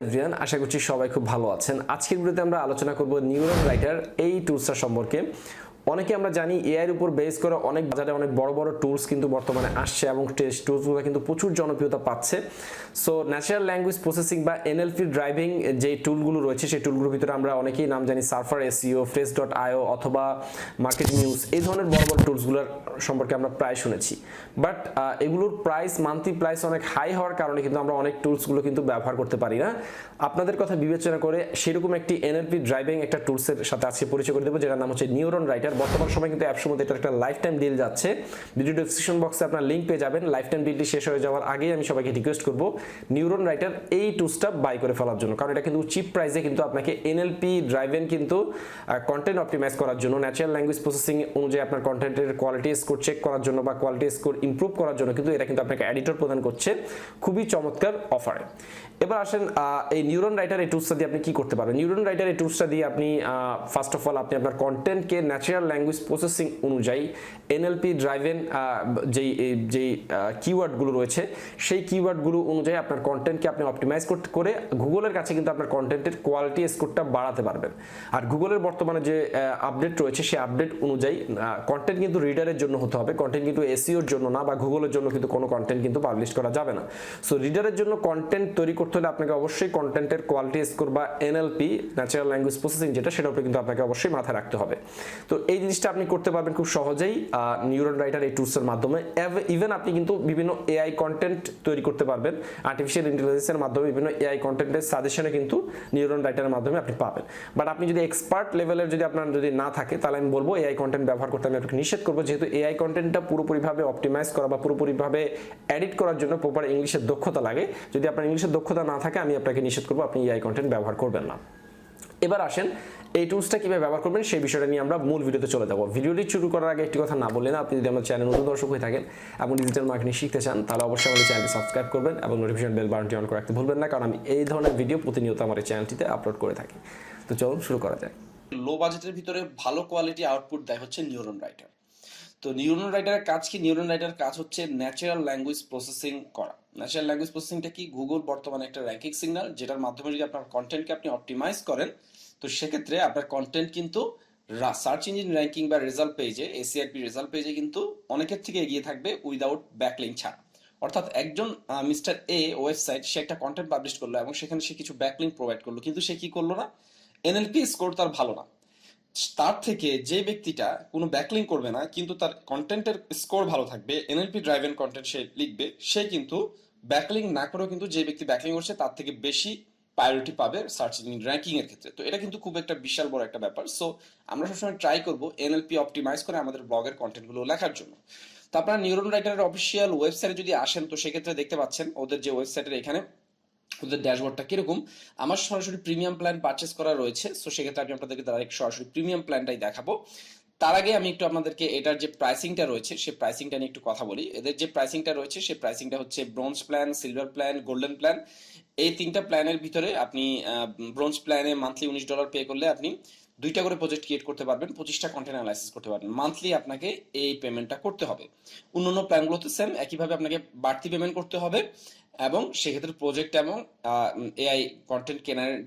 Everyone, আশা করছি সবাই খুব ভালো আছেন। আজকের ভিডিওতে আমরা আলোচনা করব নিউরন রাইটার এই টুলসটা সম্পর্কে। অনেকে আমরা জানি এআই এর উপর বেস করে অনেক বাজারে অনেক বড় বড় টুলস কিন্তু বর্তমানে আসছে এবং টেস্ট টুলসগুলো কিন্তু প্রচুর জনপ্রিয়তা পাচ্ছে। সো ন্যাচারাল ল্যাঙ্গুয়েজ প্রসেসিং বা এনএলপি ড্রাইভিং যে টুলগুলো রয়েছে সেই টুলগুলোর ভিতরে আমরা অনেকেই নাম জানি surferseo, frase.io অথবা মার্কেট নিউজ, এই ধরনের বড় বড় টুলসগুলোর সম্পর্কে আমরা প্রায় শুনেছি। বাট এগুলোর প্রাইস, মান্থলি প্রাইস অনেক হাই হওয়ার কারণে কিন্তু আমরা অনেক টুলসগুলো কিন্তু ব্যবহার করতে পারি না। আপনাদের কথা বিবেচনা করে সেরকম একটি এনএলপি ড্রাইভিং একটা টুলসের সাথে আজকে পরিচয় করে দেবো, যেটার নাম হচ্ছে নিউরন রাইটার। বর্তমান সময় কিন্তু অ্যাপসের মধ্যে এটা একটা লাইফ টাইম ডিল যাচ্ছে। ভিডিও ডেসক্রিপশন বক্সে আপনার লিঙ্ক পেয়ে যাবেন। লাইফ টাইম ডিলটি শেষ হয়ে যাওয়ার আগেই আমি সবাইকে রিকোয়েস্ট করব নিউরন রাইটার এই টুলসটা বাই করে ফেলার জন্য, কারণ এটা কিন্তু চিপ প্রাইসে কিন্তু আপনাকে এনএলপি ড্রাইভেন কিন্তু কন্টেন্ট অপটিমাইজ করার জন্য, ন্যাচারাল ল্যাঙ্গুয়েজ প্রসেসিং অনুযায়ী আপনার কন্টেন্টের কোয়ালিটি স্কোর চেক করার জন্য বা কোয়ালিটি স্কোর ইমপ্রুভ করার জন্য কিন্তু এটা কিন্তু আপনাকে এডিটর প্রদান করছে খুবই চমৎকার অফারে। এবার আসেন এই নিউরন রাইটার এই টুলসটা দিয়ে আপনি কি করতে পারবেন। নিউরন রাইটার এই টুলসটা দিয়ে আপনি ফার্স্ট অফ অল আপনি আপনার কন্টেন্টকে ন্যাচারাল ল্যাঙ্গুয়েজ প্রসেসিং অনুযায়ী এনএলপি ড্রাইভেন যেই কিওয়ার্ডগুলো রয়েছে সেই কিওয়ার্ডগুলো অনুযায়ী আপনার কন্টেন্টকে আপনি অপটিমাইজ করে গুগলের কাছে কিন্তু আপনার কন্টেন্টের কোয়ালিটি স্কোরটা বাড়াতে পারবেন। আর গুগলের বর্তমানে যে আপডেট রয়েছে সেই আপডেট অনুযায়ী কন্টেন্ট কিন্তু রিডারের জন্য হতে হবে, কন্টেন্ট কিন্তু এসইওর জন্য না, বা গুগলের জন্য কিন্তু কোনো কন্টেন্ট কিন্তু পাবলিশ করা যাবে না। সো রিডারের জন্য কন্টেন্ট তৈরি করতে হলে আপনাকে অবশ্যই কন্টেন্টের কোয়ালিটি স্কোর বা এনএলপি, ন্যাচারাল ল্যাঙ্গুয়েজ প্রসেসিং যেটা, সেটার উপরে কিন্তু আপনাকে অবশ্যই মাথায় রাখতে হবে। তো এই জিনিসটা আপনি করতে পারবেন খুব সহজেই নিউরন রাইটার এই টুলসের মাধ্যমে। ইভেন আপনি কিন্তু বিভিন্ন এআই কন্টেন্ট তৈরি করতে পারবেন আর্টিফিশিয়াল ইন্টেলিজেন্সের মাধ্যমে। বিভিন্ন এআই কন্টেন্টের সাজেশনে কিন্তু নিউরন রাইটারের মাধ্যমে আপনি পাবেন। বাট আপনি যদি এক্সপার্ট লেভেলের আপনার যদি না থাকে, তাহলে আমি বলবো এআই কন্টেন্ট ব্যবহার করতে আমি আপনাকে নিষেধ করবো, যেহেতু এআই কন্টেন্টটা পুরোপুরিভাবে অপটিমাইজ করা বা পুরোপুরিভাবে এডিট করার জন্য প্রপার ইংলিশের দক্ষতা লাগে। যদি আপনার ইংলিশের দক্ষতা না থাকে, আমি আপনাকে নিষেধ করবো আপনি এআই কন্টেন্ট ব্যবহার করবেন না। এবার আসেন এই টুলসটা কিভাবে ব্যবহার করবেন সেই বিষয়টা নিয়ে আমরা মূল ভিডিওতে চলে যাব। ভিডিওটি শুরু করার আগে একটি কথা না বললে না, আপনি যদি আমার চ্যানেল নতুন দর্শক হয়ে থাকেন এবং ডিজিটাল মার্কেটিং শিখতে চান, তাহলে অবশ্যই আমাদের চ্যানেলটি সাবস্ক্রাইব করবেন এবং নোটিফিকেশন বেল বাটনটি অন করে রাখতে ভুলবেন না, কারণ আমি এই ধরনের ভিডিও প্রতিনিয়ত আমার এই চ্যানেলটিতে আপলোড করে থাকি। তো চলুন শুরু করা যায়। লো বাজেটের ভিতরে ভালো কোয়ালিটি আউটপুট দেয় হচ্ছে নিউরন রাইটার। তো নিউরন রাইটারের কাজ কি? নিউরন রাইটারের কাজ হচ্ছে ন্যাচারাল ল্যাঙ্গুয়েজ প্রসেসিং করা। ন্যাচারাল ল্যাঙ্গুয়েজ প্রসেসিংটা কি? গুগল বর্তমানে একটা র্যাঙ্কিং সিগন্যাল, যেটার মাধ্যমে যদি আপনার কন্টেন্টকে আপনি অপটিমাইজ করেন, তো সেক্ষেত্রে আপনার কন্টেন্ট কিন্তু সার্চ ইঞ্জিন র্যাঙ্কিং বা রেজাল্ট পেজে, এসিআরপি রেজাল্ট পেজে কিন্তু অনেকের থেকে এগিয়ে থাকবে উইদাউট ব্যাকলিং ছাড়া। অর্থাৎ একজন মিস্টার এ ওয়েবসাইট, সে একটা কন্টেন্ট পাবলিশ করলো এবং সেখানে সে কিছু ব্যাকলিং প্রোভাইড করলো, কিন্তু সে কি করলো না? এনএলপি স্কোর তার ভালো না। তার থেকে যে ব্যক্তিটা কোনো ব্যাকলিং করবে না কিন্তু তার কন্টেন্টের স্কোর ভালো থাকবে, এনএলপি ড্রাইভেন কন্টেন্ট সে লিখবে, সে কিন্তু ব্যাকলিং না করেও কিন্তু যে ব্যক্তি ব্যাকলিং করছে তার থেকে বেশি প্রায়োরিটি পাবে সার্চ ইঞ্জিন র্যাঙ্কিং এর ক্ষেত্রে। তো এটা কিন্তু খুব একটা বিশাল বড় একটা ব্যাপার। সো আমরা সবসময় ট্রাই করব এনএলপি অপটিমাইজ করে আমাদের ব্লগের কন্টেন্টগুলো লেখার জন্য। তো আপনারা নিউরন রাইটারের অফিসিয়াল ওয়েবসাইটে যদি আসেন, তো সেক্ষেত্রে দেখতে পাচ্ছেন ওদের যে ওয়েবসাইটের এখানে ওদের ড্যাশবোর্ডটা কিরকম। আমার সরাসরি প্রিমিয়াম প্ল্যান পারচেস করা রয়েছে, সো সেক্ষেত্রে আমি আপনাদেরকে ডাইরেক্ট সরাসরি প্রিমিয়াম প্ল্যানটাই দেখাবো। তার আগে আমি একটু আপনাদেরকে এটার যে প্রাইসিংটা রয়েছে সেই প্রাইসিংটা নিয়ে একটু কথা বলি। এদের যে প্রাইসিংটা রয়েছে সেই প্রাইসিংটা হচ্ছে bronze plan, silver plan, golden plan. এই তিনটা প্ল্যানের ভিতরে আপনি ব্রোঞ্জ প্ল্যানে মান্থলি $19 পে করলে আপনি 2টা করে প্রজেক্ট ক্রিয়েট করতে পারবেন, 25টা কন্টেন্ট অ্যানালাইসিস করতে পারবেন। মান্থলি আপনাকে এই পেমেন্টটা করতে হবে। অন্যান্য প্ল্যানগুলোতে সেম একইভাবে আপনাকে বাড়তি পেমেন্ট করতে হবে এবং সেক্ষেত্রে প্রজেক্ট এবং এআই কন্টেন্ট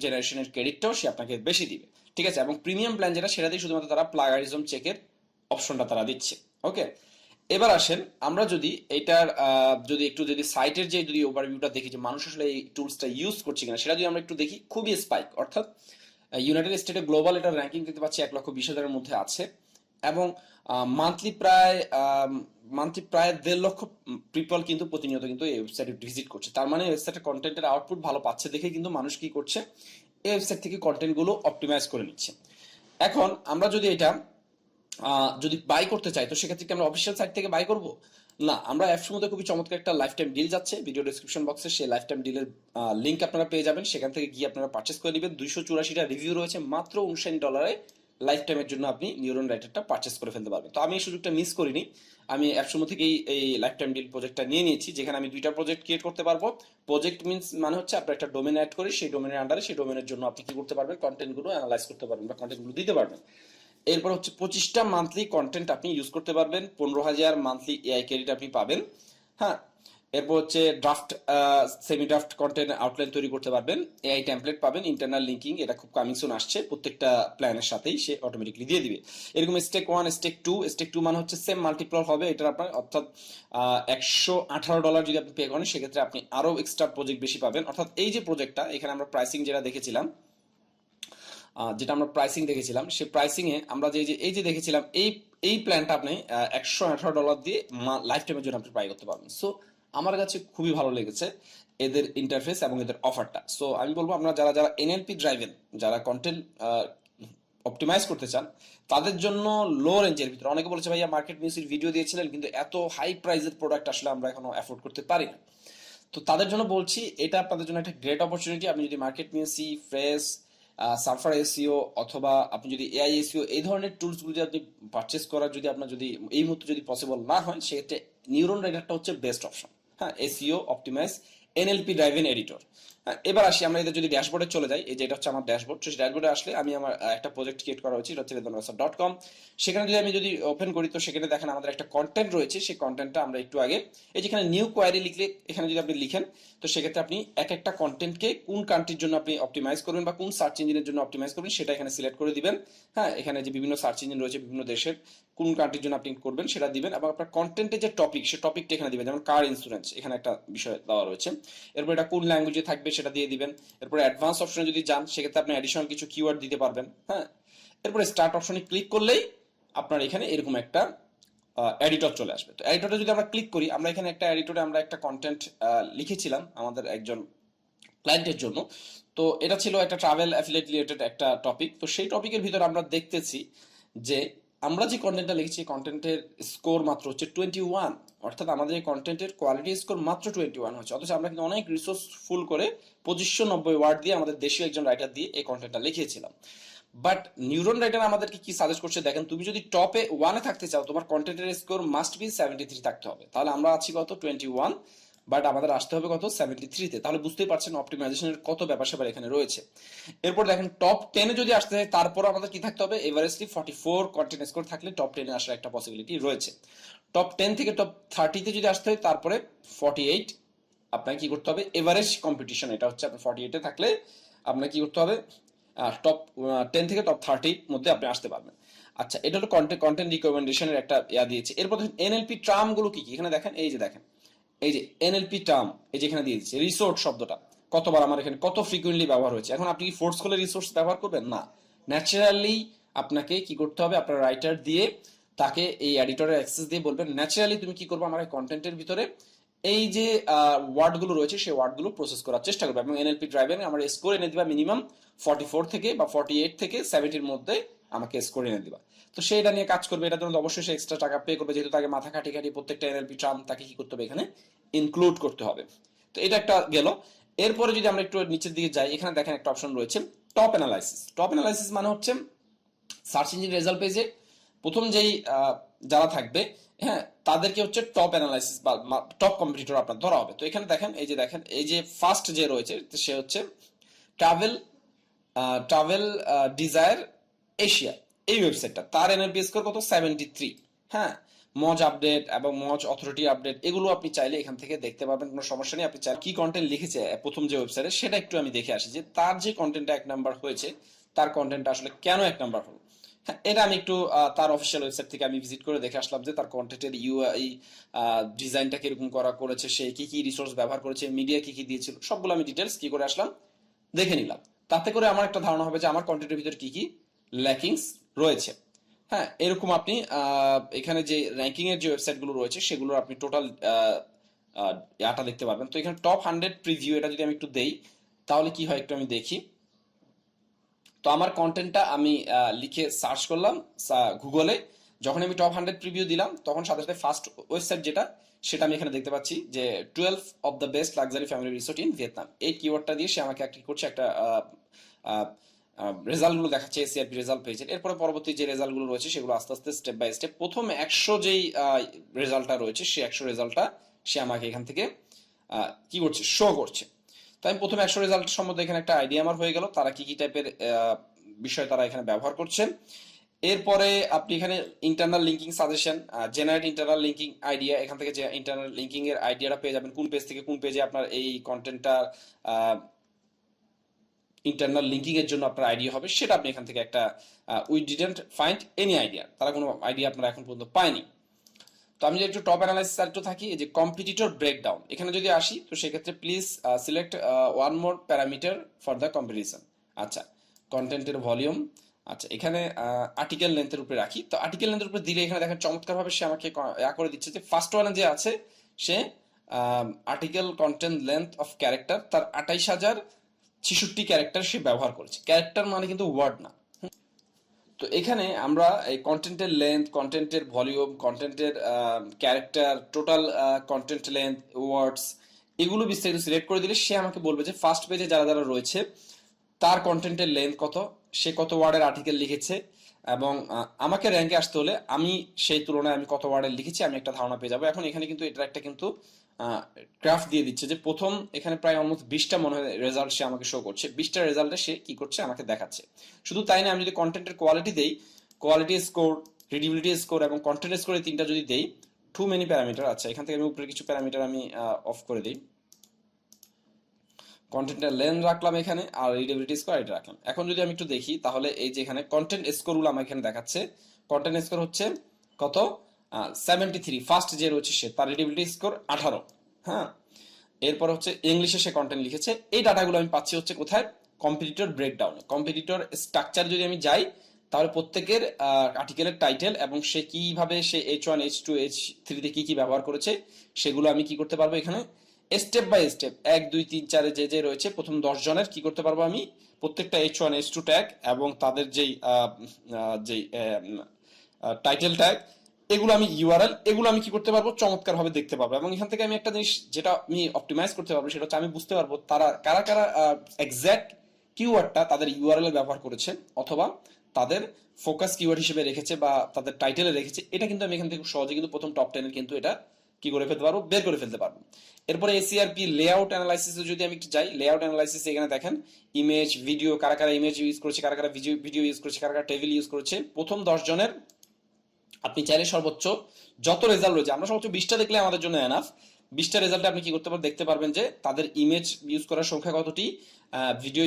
জেনারেশনের ক্রেডিটটাও সে আপনাকে বেশি দিবে, ঠিক আছে। এবং প্রিমিয়াম প্ল্যান যেটা, সেটা দিয়ে শুধুমাত্র তারা প্লাগারিজম চেকের অপশনটা তারা দিচ্ছে। ওকে, এবার আসেন আমরা যদি এটার যদি সাইটের যে ওভারভিউটা দেখি যে মানুষ আসলে এই টুলসটা ইউজ করছে কিনা, সেটা যদি আমরা একটু দেখি, খুবই স্পাইক। অর্থাৎ ইউনাইটেড স্টেটে গ্লোবাল এটার র্যাঙ্কিং দেখতে পাচ্ছি 1,20,000-এর মধ্যে আছে এবং মান্থলি প্রায় 1.5 লক্ষ পিপল কিন্তু প্রতিনিয়ত কিন্তু এই ওয়েবসাইটে ভিজিট করছে। তার মানে ওয়েবসাইটের কন্টেন্টের আউটপুট ভালো পাচ্ছে দেখে কিন্তু মানুষ কি করছে, এই ওয়েবসাইট থেকে কন্টেন্টগুলো অপটিমাইজ করে নিচ্ছে। এখন আমরা যদি এটা যদি বাই করতে চাই, তো সেক্ষেত্রে কি আমরা অফিসিয়াল সাইট থেকে বাই করব? না, আমরা অ্যাপসুমোতে খুবই চমৎকার একটা লাইফ টাইম ডিল যাচ্ছে, ভিডিও ডেসক্রিপশন বক্সে সেই লাইফ টাইম ডিলের লিঙ্ক আপনারা পেয়ে যাবেন। সেখান থেকে গিয়ে আপনারা পারচেস করে নেবেন। 284টা রিভিউ রয়েছে, মাত্র $59 লাইফ টাইমের জন্য আপনি নিউরন রাইটারটা পারচেস করে ফেলতে পারবেন। তো আমি এই সুযোগটা মিস করিনি, আমি অ্যাপসুমো থেকেই এই লাইফ টাইম ডিল প্রজেক্টটা নিয়ে নিয়েছি, যেখানে আমি 2টা প্রজেক্ট ক্রিয়েট করতে পারবো। প্রজেক্ট মিনস মানে হচ্ছে আপনার একটা ডোমেন অ্যাড করে সেই ডোমেনের আন্ডারে সেই ডোমেনের জন্য আপনি কি করতে পারবেন, কন্টেন্টগুলো অ্যানালাইজ করতে পারবেন বা কন্টেন্টগুলো দিতে পারবেন। এরপর হচ্ছে 25টা মান্থলি কন্টেন্ট আপনি ইউজ করতে পারবেন, 15,000 মান্থলি এআই ক্রেডিট আপনি পাবেন। হ্যাঁ, এরপর হচ্ছে draft, semi draft content outline তৈরি করতে পারবেন, এআই টেমপ্লেট পাবেন, ইন্টারনাল লিঙ্কিং, এটা খুব কামিং সুন আসছে, প্রত্যেকটা প্ল্যানের সাথেই সে অটোমেটিকলি দিয়ে দিবে। এরকম স্টেক 1, স্টেক 2 মানে হচ্ছে সেম মাল্টিপ্লার হবে এটার আপনার, অর্থাৎ $118 যদি আপনি পে করেন সেক্ষেত্রে আপনি আরো এক্সট্রা প্রজেক্ট বেশি পাবেন। অর্থাৎ এই যে প্রজেক্টটা এখানে আমরা প্রাইসিং যেটা দেখেছিলাম, সেই প্রাইসিং এ আমরা এই যে দেখেছিলাম, এই প্ল্যানটা আপনি $118 দিয়ে লাইফ টাইমের জন্য আপনি ট্রাই করতে পারবেন। সো আমার কাছে খুবই ভালো লেগেছে এদের ইন্টারফেস এবং এদের অফারটা। সো আমি বলবো আপনারা যারা যারা এনএলপি ড্রাইভেন, যারা কন্টেন্ট অপটিমাইজ করতে চান, তাদের জন্য লো রেঞ্জের ভিতরে, অনেকে বলেছে ভাইয়া মার্কেট মিউজিক ভিডিও দিয়েছিলেন কিন্তু এত হাই প্রাইসের প্রোডাক্ট আসলে আমরা এখনো অ্যাফোর্ড করতে পারি না। তো তাদের জন্য বলছি এটা আপনাদের জন্য একটা গ্রেট অপরচুনিটি। আপনি যদি market music, phrase, surfer SEO অথবা আপনি যদি এআই এসইও এই ধরনের টুলসগুলো যদি আপনি পারচেস করার যদি আপনার যদি এই মুহূর্তে যদি পসিবল না হয়, সেক্ষেত্রে নিউরন রাইটারটা হচ্ছে বেস্ট অপশন। হ্যাঁ, SEO optimise NLP driven editor. এবার আসি আমরা এদের যদি ড্যাশবোর্ডে চলে যাই, এই যে এটা হচ্ছে আমার ড্যাশবোর্ড। সেই ড্যাশবোর্ডে আসলে আমি আমার একটা প্রজেক্ট ক্রিয়েট করা হয়েছে, এটা হচ্ছে redoan.com। সেখানে যদি আমি যদি ওপেন করি, তো সেখানে দেখেন আমাদের একটা কন্টেন্ট রয়েছে। সেই কন্টেন্টটা আমরা একটু আগে এই যেখানে নিউ কোয়ারি লিখলে, এখানে যদি আপনি লিখেন, তো সেক্ষেত্রে আপনি এক একটা কন্টেন্টকে কোন কান্ট্রির জন্য আপনি অপটিমাইজ করবেন বা কোন সার্চ ইঞ্জিনের জন্য অপটিমাইজ করবেন সেটা এখানে সিলেক্ট করে দিবেন। হ্যাঁ, এখানে যে বিভিন্ন সার্চ ইঞ্জিন রয়েছে বিভিন্ন দেশের, কোন কান্ট্রির জন্য আপনি করবেন সেটা দিবেন, এবং আপনার কন্টেন্টের যে টপিক, সেই টপিকটা এখানে দিবেন। যেমন কার ইন্স্যুরেন্স, এখানে একটা বিষয় দেওয়া রয়েছে। এরপর এটা কোন ল্যাঙ্গুয়েজে থাকবে সেটা দিয়ে দিবেন। এরপরে অ্যাডভান্স অপশনে যদি যান, সেক্ষেত্রে আপনি অ্যাডিশনাল কিছু কিওয়ার্ড দিতে পারবেন। হ্যাঁ, এরপরে স্টার্ট অপশনে ক্লিক করলেই আপনার এখানে এরকম একটা এডিটর চলে আসবে। তো এডিটরে যদি আমরা ক্লিক করি, আমরা এখানে একটা এডিটরে আমরা একটা কন্টেন্ট লিখেছিলাম আমাদের একজন ক্লায়েন্টের জন্য। তো এটা ছিল একটা ট্রাভেল অ্যাফিলিয়েট রিলেটেড একটা টপিক। তো সেই টপিকের ভিতরে আমরা দেখতেছি যে আমরা যে কন্টেন্টটা লিখেছি, কন্টেন্টের স্কোর মাত্র হচ্ছে 21। অর্থাৎ আমাদের এই কন্টেন্টের কোয়ালিটি স্কোর মাত্র 21 হচ্ছে, অথচ আমরা কিন্তু অনেক রিসোর্সফুল করে 2590 ওয়ার্ড দিয়ে আমাদের দেশীয় একজন রাইটার দিয়ে এই কন্টেন্টটা লিখিয়েছিলাম। বাট নিউরন রাইটার আমাদেরকে কি সাজেস্ট করছে দেখেন, তুমি যদি টপে 1-এ থাকতে চাও, তোমার কন্টেন্টের স্কোর মাস্ট বি 73 থাকতে হবে। তাহলে আমরা আছি কত, 21, বাট আমাদের আসতে হবে কত, 73-তে। তাহলে বুঝতেই পারছেন অপটিমাইজেশনের কত ব্যাপার স্যাপার এখানে রয়েছে। এরপর দেখেন টপ 10-এ যদি আসতে হয়, তারপর আমাদের কি থাকতে হবে, এভারেজলি 44 কন্টেন্ট স্কোর থাকলে টপ 10-এ আসার একটা পসিবিলিটি রয়েছে। টপ 10 থেকে টপ 30-তে যদি আসতে হয়, তারপরে 48 আপনাকে কি করতে হবে, এভারেজ কম্পিটিশন, এটা হচ্ছে আপনার 48-এ থাকলে আপনাকে কি করতে হবে, টপ 10 থেকে টপ 30 মধ্যে আপনি আসতে পারবেন। আচ্ছা, এটা হলো কন্টেন্ট রিকমেন্ডেশনের একটা দিয়েছে। এরপর দেখেন এনএলপি টার্ম গুলো কি কি, এখানে দেখেন এই যে দেখেন এই যে এনএলপি টার্ম, এই যে এখানে দিয়ে দিচ্ছে রিসোর্স শব্দটা কতবার আমার এখানে কত ফ্রিকুয়েন্টলি ব্যবহার হয়েছে। এখন আপনি কি ফোর্স করলে রিসোর্স ব্যবহার করবেন না, ন্যাচারালি আপনাকে কি করতে হবে, আপনার রাইটার দিয়ে তাকে এই এডিটরের অ্যাক্সেস দিয়ে বলবেন ন্যাচারালি তুমি কি করবে, আমার এই কন্টেন্টের ভিতরে এই যে ওয়ার্ডগুলো রয়েছে সেই ওয়ার্ডগুলো প্রসেস করার চেষ্টা করবে, এবং এনএলপি ড্রাইভের আমার স্কোর এনে দিবা মিনিমাম 44 থেকে বা 48 থেকে 70-এর মধ্যে আমাকে স্কোর এনে দিবা। তো সেটা নিয়ে কাজ করবে, এটার জন্য অবশ্যই সে এক্সট্রা টাকা পে করবে, যেহেতু তাকে মাথা খাটি খাটি প্রত্যেকটা এনএলপি টার্ম তাকে কি করতে হবে, এখানে ইনক্লুড করতে হবে। তো এটা একটা গেল। এরপরে যদি আমরা একটু নিচের দিকে যাই, এখানে দেখেন একটা অপশন রয়েছে টপ অ্যানালাইসিস। টপ অ্যানালাইসিস মানে হচ্ছে সার্চ ইঞ্জিন রেজাল্ট পেজে প্রথম যেই যারা থাকবে, হ্যাঁ, তাদেরকে হচ্ছে টপ অ্যানালাইসিস বা টপ কম্পিটিটর আপনার ধরা হবে। তো এখানে দেখেন এই যে ফার্স্ট যে রয়েছে সে হচ্ছে ট্রাভেল ট্রাভেল ডিজায়ার এশিয়া, এই ওয়েবসাইটটা, তার এনএলপি স্কোর কত, 73। হ্যাঁ, মজ আপডেট এবং মজ অথরিটি আপডেট এগুলো আপনি চাইলে এখান থেকে দেখতে পাবেন, কোনো সমস্যা নেই। আপনি চাইলে কি কন্টেন্ট লিখেছে প্রথম যে ওয়েবসাইটে সেটা একটু আমি দেখে আসি, যে তার যে কন্টেন্টটা 1 নাম্বার হয়েছে, তার কন্টেন্টটা আসলে কেন 1 নাম্বার হলো। হ্যাঁ, এটা আমি একটু তার অফিসিয়াল ওয়েবসাইট থেকে আমি ভিজিট করে দেখে আসলাম যে তার কন্টেন্টের ইউআই ডিজাইনটা কিরকম করেছে, সে কি কি রিসোর্স ব্যবহার করেছে, মিডিয়া কি কি দিয়েছিল, সবগুলো আমি ডিটেলস কি করে আসলাম দেখে নিলাম। তাতে করে আমার একটা ধারণা হবে যে আমার কন্টেন্টের ভিতরে কি কি ল্যাকিংস রয়েছে। হ্যাঁ, এরকম আপনি এখানে যে র্যাঙ্কিং এর যে ওয়েবসাইটগুলো রয়েছে সেগুলোর আপনি টোটাল ইয়াটা দেখতে পারবেন। তো এখানে টপ 100 প্রিভিউ, এটা যদি আমি একটু দেই তাহলে কি হয় একটু আমি দেখি। তো আমার কন্টেন্টটা আমি লিখে সার্চ করলাম গুগলে, যখন আমি টপ 100 প্রিভিউ দিলাম তখন সাথে সাথে ফার্স্ট ওয়েবসাইট যেটা সেটা আমি এখানে দেখতে পাচ্ছি যে 12 of the best luxury family resort in Vietnam, এই কিওয়ার্ডটা দিয়ে সে আমাকে কি করছে, একটা রেজাল্টগুলো দেখাচ্ছে এসিআরপি রেজাল্ট পেজের। এরপরে পরবর্তী যে রেজাল্টগুলো রয়েছে সেগুলো আস্তে আস্তে স্টেপ বাই স্টেপ, প্রথম 100 যেই রেজাল্টটা রয়েছে সেই 100 রেজাল্টটা সে আমাকে এখান থেকে কি করছে, শো করছে। তো আমি প্রথমে 100 রেজাল্ট সম্বন্ধে এখানে একটা আইডিয়া আমার হয়ে গেল, তারা কি কি টাইপের বিষয় তারা এখানে ব্যবহার করছে। এরপরে আপনি এখানে internal linking suggestion, generate internal linking idea, এখান থেকে যে ইন্টারনাল লিঙ্কিং এর আইডিয়াটা পেয়ে যাবেন, কোন পেজ থেকে কোন পেজে আপনার এই কন্টেন্টটা ইন্টারনাল লিঙ্কিং এর জন্য আপনার আইডিয়া হবে, সেটা আপনি এখান থেকে একটা we didn't find any idea, তারা কোনো আইডিয়া আপনারা এখন পর্যন্ত পায়নি। তো আমি যদি একটু টপ অ্যানালাইসিস আর একটু থাকি, এই যে কম্পিটিটর ব্রেকডাউন, এখানে যদি আসি তো সেক্ষেত্রে please select one more parameter for the comparison. আচ্ছা, কন্টেন্টের ভলিউম, আচ্ছা এখানে আর্টিকেল লেন্থের উপরে রাখি, তো আর্টিকেল লেন্থের উপরে দিলে এখানে দেখেন চমৎকারভাবে সে আমাকে করে দিচ্ছে যে ফার্স্ট ওয়ানে যে আছে সে article content length of character তার 28,066 ক্যারেক্টার সে ব্যবহার করেছে। ক্যারেক্টার মানে কিন্তু ওয়ার্ড না। তো এখানে আমরা এই কন্টেন্টের লেন্থ, কন্টেন্টের ভলিউম, কন্টেন্টের ক্যারেক্টার, টোটাল কন্টেন্ট লেন্থ, ওয়ার্ডস, এগুলো বিস্তারিত সিলেক্ট করে দিলে সে আমাকে বলবে যে ফার্স্ট পেজে যারা যারা রয়েছে তার কন্টেন্টের লেন্থ কত, সে কত ওয়ার্ডের আর্টিকেল লিখেছে, এবং আমাকে র্যাঙ্কে আসতে হলে আমি সেই তুলনায় আমি কত ওয়ার্ডের লিখেছি আমি একটা ধারণা পেয়ে যাবো। এখন এখানে কিন্তু এটা একটা কিন্তু গ্রাফ দিয়ে দিচ্ছে যে প্রথম এখানে প্রায় অলমোস্ট 20টা মনে হয় রেজাল্ট সে আমাকে শো করছে, 20টা রেজাল্টে সে কি করছে আমাকে দেখাচ্ছে। শুধু তাই না, আমি যদি কন্টেন্টের কোয়ালিটি দেই, কোয়ালিটি স্কোর, রিডিবিলিটি স্কোর এবং কন্টেন্ট স্কোর, এই তিনটা যদি দেই, টু মেনি প্যারামিটার। আচ্ছা, এখান থেকে আমি উপরে কিছু প্যারামিটার আমি অফ করে দিই, কন্টেন্টের লেন্থ রাখলাম এখানে, আর রিডেবিলিটি স্কোর এটা রাখলাম। এখন যদি আমি একটু দেখি তাহলে এই যে এখানে কন্টেন্ট স্কোরগুলো আমার এখানে দেখাচ্ছে, কন্টেন্ট স্কোর হচ্ছে কত 73, ফার্স্ট যে রয়েছে সে, তার রিডেবিলিটি স্কোর 18। হ্যাঁ, এরপর হচ্ছে ইংলিশে সে কন্টেন্ট লিখেছে। এই ডাটাগুলো আমি পাচ্ছি হচ্ছে কোথায়, কম্পিটিটর ব্রেকডাউনে। কম্পিটিটর স্ট্রাকচার যদি আমি যাই তাহলে প্রত্যেকের আর্টিকেলের টাইটেল এবং সে কিভাবে সে H1 H2 H3 তে কি কি ব্যবহার করেছে সেগুলো আমি কি করতে পারবো, এখানে স্টেপ বাই স্টেপ 1 2 3 4 যে যে রয়েছে প্রথম 10 জনের কি করতে পারবো, আমি প্রত্যেকটা H1 H2 ট্যাগ এবং তাদের যেই যেই টাইটেল ট্যাগ, এগুলো আমি ইউআরএল, এগুলো আমি কি করতে পারবো, চমৎকার ভাবে দেখতে পাবো। এবং এখান থেকে আমি একটা জিনিস যেটা আমি অপটিমাইজ করতে পারবো সেটা হচ্ছে আমি বুঝতে পারবো তারা কারা কারা এক্সাক্ট কিওয়ার্ডটা তাদের ইউআরএল এ ব্যবহার করেছে অথবা তাদের ফোকাস কিওয়ার্ড হিসেবে রেখেছে বা তাদের টাইটেলে রেখেছে। এটা কিন্তু আমি এখান থেকে খুব সহজে কিন্তু প্রথম টপ 10 এর কিন্তু এটা কি করে ফেলতে পারবো, বের করে ফেলতে পারবো। এরপরে এসিআরপি লেআউট অ্যানালাইসিসে যদি আমি একটু যাই, লেআউট অ্যানালাইসিস এখানে দেখেন ইমেজ, ভিডিও, কারা কারা ইমেজ ইউজ করেছে, কারা কারা ভিডিও ইউজ করেছে, কারা কারা টেবিল ইউজ করেছে। প্রথম 10 জনের আপনি চাইলে সর্বোচ্চ যত রেজাল্ট রয়েছে, আমরা সর্বোচ্চ 20টা দেখলে আমাদের জন্য এনাফ, 20টা রেজাল্টে আপনি কি করতে পারবেন, দেখতে পারবেন যে তাদের ইমেজ ইউজ করার সংখ্যা কতটি, ভিডিও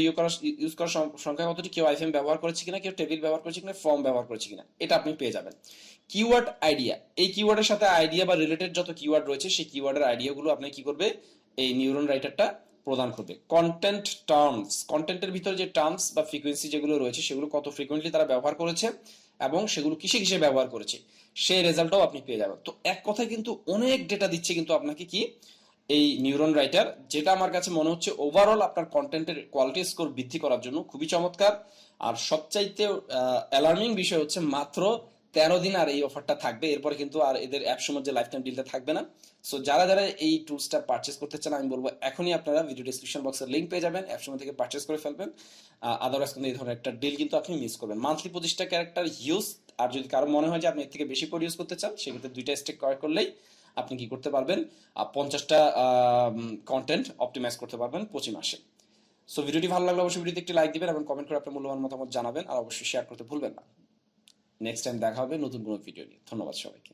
ইউজ করার সংখ্যা কতটি, কেউ আইফএম ব্যবহার করেছে কিনা, কেউ টেবিল ব্যবহার করেছে কিনা, ফর্ম ব্যবহার করেছে কিনা, এটা আপনি পেয়ে যাবেন। কিওয়ার্ড আইডিয়া, এই কিওয়ার্ডের সাথে আইডিয়া বা রিলেটেড যত কিওয়ার্ড রয়েছে সেই কিওয়ার্ডের আইডিয়াগুলো আপনি কি করবে, এই নিউরন রাইটারটা প্রদান করবে। কন্টেন্ট টার্মস, কন্টেন্টের ভিতরে যে টার্মস বা ফ্রিকোয়েন্সি যেগুলো রয়েছে সেগুলো কত ফ্রিকোয়েন্টলি তারা ব্যবহার করেছে এবং সেগুলো কিসে কিসে ব্যবহার করেছে সেই রেজাল্টটাও আপনি পেয়ে যাবেন। তো এক কথায় কিন্তু অনেক ডেটা দিচ্ছে কিন্তু আপনাকে কি এই নিউরন রাইটার, যেটা আমার কাছে মনে হচ্ছে ওভারঅল আপনার কন্টেন্টের কোয়ালিটি স্কোর বৃদ্ধি করার জন্য খুবই চমৎকার। আর সবচাইতে অ্যালার্মিং বিষয় হচ্ছে মাত্র 13 দিন আর এই অফারটা থাকবে, এরপরে কিন্তু আর এদের অ্যাপসমো যে লাইফ টাইম ডিলটা থাকবে না। সো যারা যারা এই টুলসটা পারচেস করতে চান আমি বলবো এখনই আপনারা ভিডিও ডিসক্রিপশন বক্সের লিঙ্ক পেয়ে যাবেন, অ্যাপসমো থেকে পারচেস করে ফেলবেন। আদারওয়াইজ কিন্তু এই ধরনের একটা ডিল কিন্তু আপনি মিস করবেন। মান্থলি 25টা ক্যারেক্টার হিউজ, আর যদি কারো মনে হয় যে আপনি এর থেকে বেশি প্রডিউস করতে চান সেক্ষেত্রে 2টা স্টেক ক্রয় করলেই আপনি কি করতে পারবেন, 50টা কন্টেন্ট অপটিমাইজ করতে পারবেন 25 মাসে। সো ভিডিওটি ভালো লাগলে অবশ্যই ভিডিওতে একটি লাইক দিবেন এবং কমেন্ট করে আপনার মূল্যবান মতামত জানাবেন, আর অবশ্যই শেয়ার করতে ভুলবেন না। নেক্সট টাইম দেখা হবে নতুন কোনো ভিডিও নিয়ে। ধন্যবাদ সবাইকে।